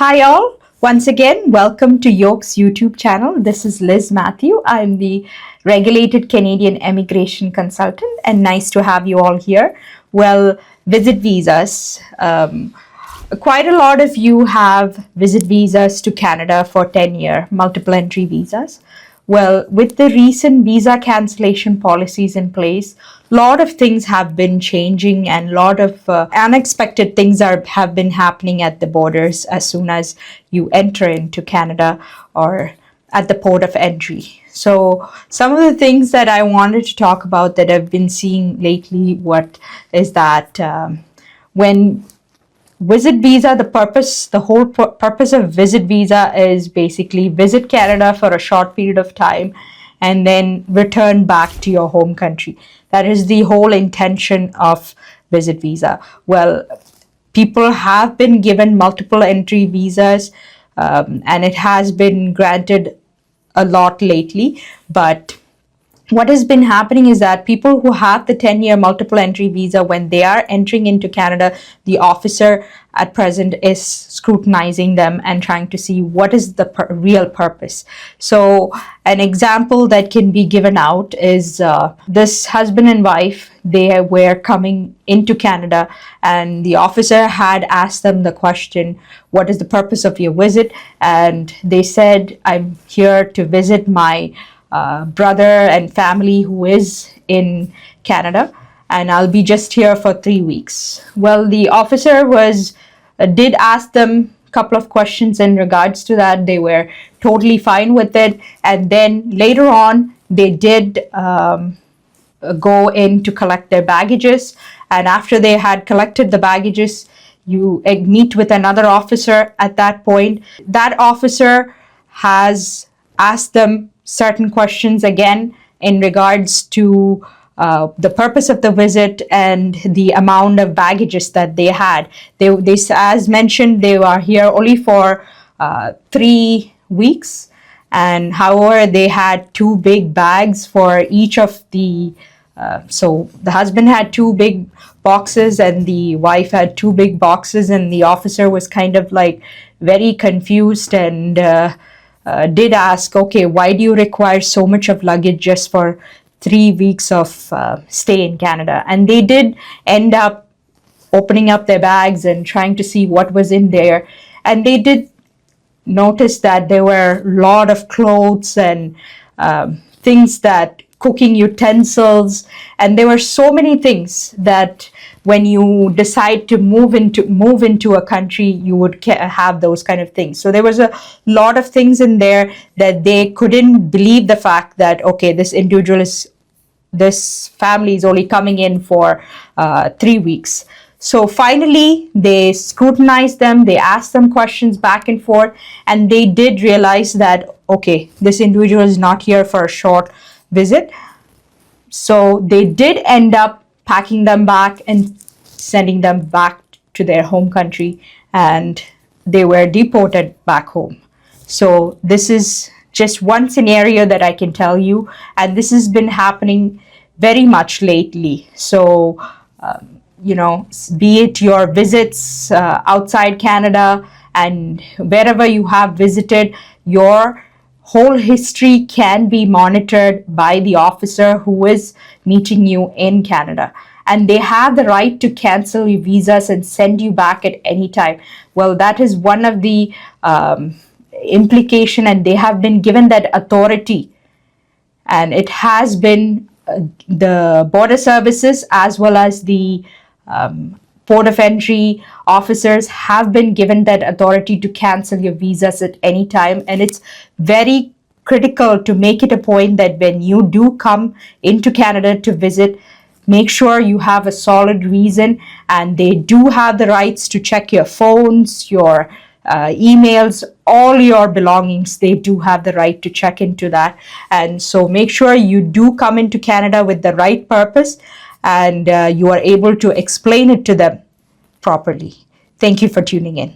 Hi all, once again, welcome to Yoke's YouTube channel. This is Liz Matthew. I'm the regulated Canadian immigration consultant and nice to have you all here. Well, visit visas. Quite a lot of you have visit visas to Canada for 10-year multiple entry visas. Well, with the recent visa cancellation policies in place, a lot of things have been changing and a lot of unexpected things have been happening at the borders as soon as you enter into Canada or at the port of entry. So some of the things that I wanted to talk about that I've been seeing lately, what is that when visit visa, the whole purpose of visit visa is basically visit Canada for a short period of time and then return back to your home country. That is the whole intention of visit visa. Well, people have been given multiple entry visas and it has been granted a lot lately, but what has been happening is that people who have the 10-year multiple entry visa, when they are entering into Canada, the officer at present is scrutinizing them and trying to see what is the real purpose. So an example that can be given out is this husband and wife, they were coming into Canada and the officer had asked them the question, what is the purpose of your visit? And they said, I'm here to visit my brother and family who is in Canada, and I'll be just here for 3 weeks. Well, the officer did ask them a couple of questions in regards to that. They were totally fine with it, and then later on they did go in to collect their baggages, and after they had collected the baggages, you meet with another officer at that point. That officer has asked them certain questions again in regards to the purpose of the visit and the amount of baggages that they had. They as mentioned, they are here only for 3 weeks, and however, they had 2 big bags for each of the. So the husband had 2 big boxes and the wife had 2 big boxes, and the officer was kind of like very confused and did ask, okay, why do you require so much of luggage just for 3 weeks of stay in Canada? And they did end up opening up their bags and trying to see what was in there. And they did notice that there were a lot of clothes and things that cooking utensils, and there were so many things that when you decide to move into a country, you would have those kind of things. So there was a lot of things in there that they couldn't believe the fact that, okay, this family is only coming in for 3 weeks. So finally, they scrutinized them, they asked them questions back and forth, and they did realize that, okay, this individual is not here for a short visit. So they did end up packing them back and sending them back to their home country, and they were deported back home. So this is just one scenario that I can tell you, and this has been happening very much lately. So be it your visits outside Canada and wherever you have visited, your whole history can be monitored by the officer who is meeting you in Canada. And they have the right to cancel your visas and send you back at any time. Well, that is one of the implication, and they have been given that authority. And it has been the border services as well as the port of entry officers have been given that authority to cancel your visas at any time. And it's very critical to make it a point that when you do come into Canada to visit, make sure you have a solid reason, and they do have the rights to check your phones, your emails, all your belongings. They do have the right to check into that. And so make sure you do come into Canada with the right purpose, and you are able to explain it to them properly. Thank you for tuning in.